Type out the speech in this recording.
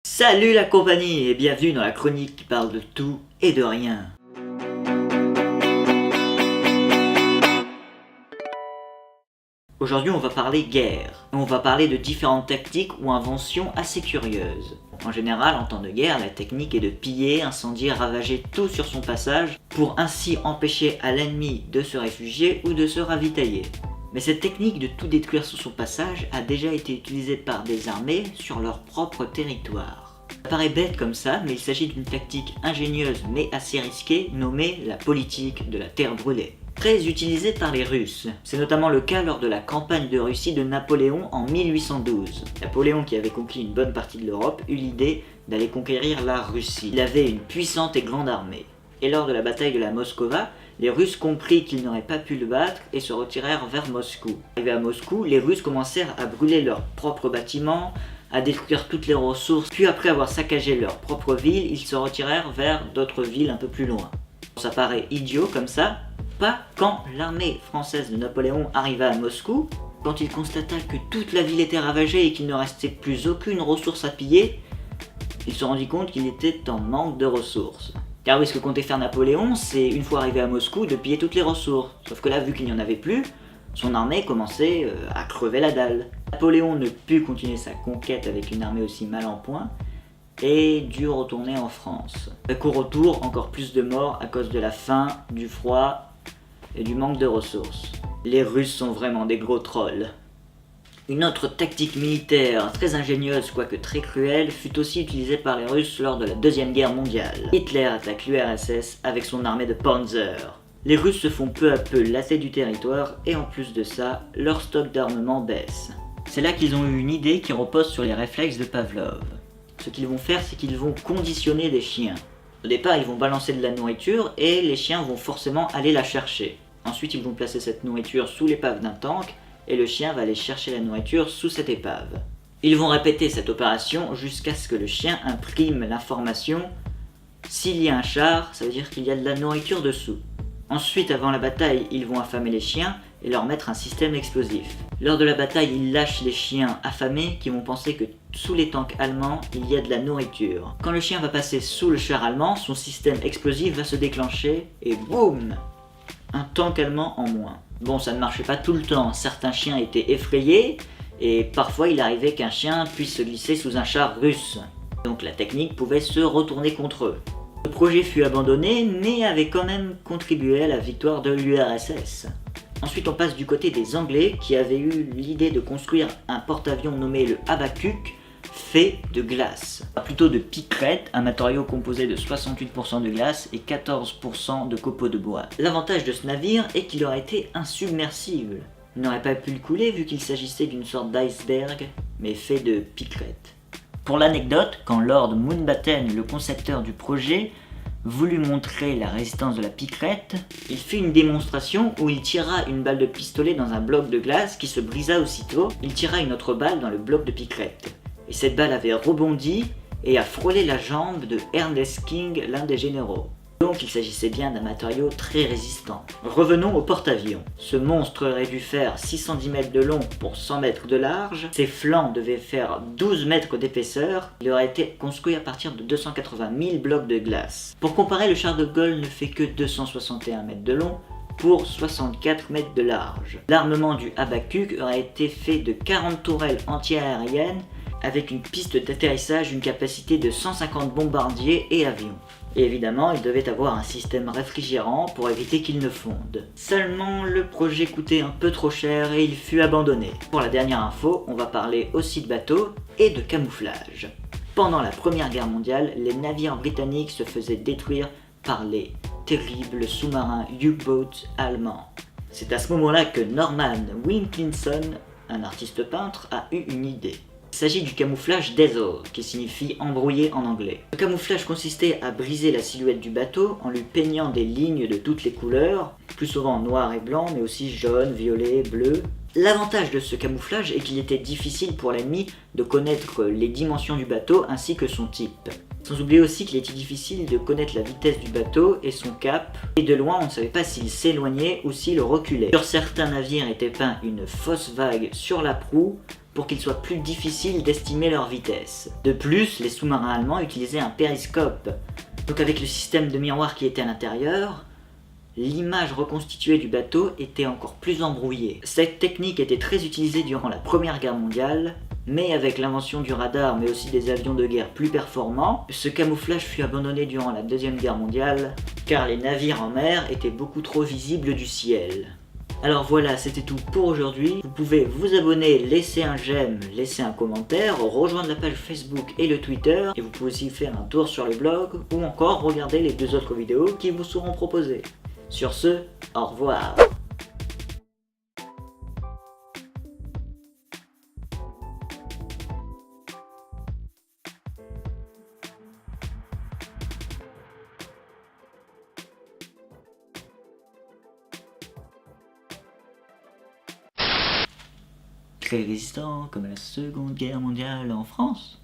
Salut la compagnie et bienvenue dans la chronique qui parle de tout et de rien. Aujourd'hui on va parler guerre. On va parler de différentes tactiques ou inventions assez curieuses. En général, en temps de guerre, la technique est de piller, incendier, ravager tout sur son passage pour ainsi empêcher à l'ennemi de se réfugier ou de se ravitailler. Mais cette technique de tout détruire sur son passage a déjà été utilisée par des armées sur leur propre territoire. Ça paraît bête comme ça, mais il s'agit d'une tactique ingénieuse mais assez risquée nommée la politique de la terre brûlée. Très utilisée par les Russes. C'est notamment le cas lors de la campagne de Russie de Napoléon en 1812. Napoléon, qui avait conquis une bonne partie de l'Europe, eut l'idée d'aller conquérir la Russie. Il avait une puissante et grande armée. Et lors de la bataille de la Moskova, les Russes comprirent qu'ils n'auraient pas pu le battre et se retirèrent vers Moscou. Arrivés à Moscou, les Russes commencèrent à brûler leurs propres bâtiments, à détruire toutes les ressources, puis après avoir saccagé leur propre ville, ils se retirèrent vers d'autres villes un peu plus loin. Ça paraît idiot comme ça, pas quand l'armée française de Napoléon arriva à Moscou, quand il constata que toute la ville était ravagée et qu'il ne restait plus aucune ressource à piller, il se rendit compte qu'il était en manque de ressources. Car oui, ce que comptait faire Napoléon, c'est une fois arrivé à Moscou de piller toutes les ressources. Sauf que là, vu qu'il n'y en avait plus, son armée commençait à crever la dalle. Napoléon ne put continuer sa conquête avec une armée aussi mal en point et dut retourner en France. Avec au retour, encore plus de morts à cause de la faim, du froid et du manque de ressources. Les Russes sont vraiment des gros trolls. Une autre tactique militaire très ingénieuse, quoique très cruelle, fut aussi utilisée par les Russes lors de la Deuxième Guerre mondiale. Hitler attaque l'URSS avec son armée de Panzer. Les Russes se font peu à peu lasser du territoire et en plus de ça, leur stock d'armement baisse. C'est là qu'ils ont eu une idée qui repose sur les réflexes de Pavlov. Ce qu'ils vont faire, c'est qu'ils vont conditionner des chiens. Au départ, ils vont balancer de la nourriture et les chiens vont forcément aller la chercher. Ensuite, ils vont placer cette nourriture sous l'épave d'un tank et le chien va aller chercher la nourriture sous cette épave. Ils vont répéter cette opération jusqu'à ce que le chien imprime l'information « S'il y a un char, ça veut dire qu'il y a de la nourriture dessous ». Ensuite, avant la bataille, ils vont affamer les chiens et leur mettre un système explosif. Lors de la bataille, ils lâchent les chiens affamés qui vont penser que sous les tanks allemands, il y a de la nourriture. Quand le chien va passer sous le char allemand, son système explosif va se déclencher et boum! Un tank allemand en moins. Bon, ça ne marchait pas tout le temps, certains chiens étaient effrayés et parfois il arrivait qu'un chien puisse se glisser sous un char russe. Donc la technique pouvait se retourner contre eux. Le projet fut abandonné mais avait quand même contribué à la victoire de l'URSS. Ensuite on passe du côté des Anglais qui avaient eu l'idée de construire un porte-avions nommé le Habakkuk fait de glace. Plutôt de picrète, un matériau composé de 68% de glace et 14% de copeaux de bois. L'avantage de ce navire est qu'il aurait été insubmersible. Il n'aurait pas pu le couler vu qu'il s'agissait d'une sorte d'iceberg, mais fait de picrète. Pour l'anecdote, quand Lord Mountbatten, le concepteur du projet, voulut montrer la résistance de la picrète, il fit une démonstration où il tira une balle de pistolet dans un bloc de glace qui se brisa aussitôt. Il tira une autre balle dans le bloc de picrète. Et cette balle avait rebondi et a frôlé la jambe de Ernest King, l'un des généraux. Donc il s'agissait bien d'un matériau très résistant. Revenons au porte-avions. Ce monstre aurait dû faire 610 mètres de long pour 100 mètres de large. Ses flancs devaient faire 12 mètres d'épaisseur. Il aurait été construit à partir de 280 000 blocs de glace. Pour comparer, le char de Gaulle ne fait que 261 mètres de long pour 64 mètres de large. L'armement du Habakkuk aurait été fait de 40 tourelles anti-aériennes avec une piste d'atterrissage d'une capacité de 150 bombardiers et avions. Et évidemment, il devait avoir un système réfrigérant pour éviter qu'il ne fonde. Seulement, le projet coûtait un peu trop cher et il fut abandonné. Pour la dernière info, on va parler aussi de bateaux et de camouflage. Pendant la Première Guerre mondiale, les navires britanniques se faisaient détruire par les terribles sous-marins U-boats allemands. C'est à ce moment-là que Norman Wilkinson, un artiste peintre, a eu une idée. Il s'agit du camouflage dazzle, qui signifie embrouillé en anglais. Le camouflage consistait à briser la silhouette du bateau en lui peignant des lignes de toutes les couleurs, plus souvent noir et blanc, mais aussi jaune, violet, bleu. L'avantage de ce camouflage est qu'il était difficile pour l'ennemi de connaître les dimensions du bateau ainsi que son type. Sans oublier aussi qu'il était difficile de connaître la vitesse du bateau et son cap, et de loin on ne savait pas s'il s'éloignait ou s'il reculait. Sur certains navires était peint une fausse vague sur la proue, pour qu'il soit plus difficile d'estimer leur vitesse. De plus, les sous-marins allemands utilisaient un périscope. Donc avec le système de miroir qui était à l'intérieur, l'image reconstituée du bateau était encore plus embrouillée. Cette technique était très utilisée durant la Première Guerre mondiale, mais avec l'invention du radar mais aussi des avions de guerre plus performants, ce camouflage fut abandonné durant la Deuxième Guerre mondiale, car les navires en mer étaient beaucoup trop visibles du ciel. Alors voilà, c'était tout pour aujourd'hui. Vous pouvez vous abonner, laisser un j'aime, laisser un commentaire, rejoindre la page Facebook et le Twitter, et vous pouvez aussi faire un tour sur le blog, ou encore regarder les 2 autres vidéos qui vous seront proposées. Sur ce, au revoir. Très résistant comme à la Seconde Guerre mondiale en France.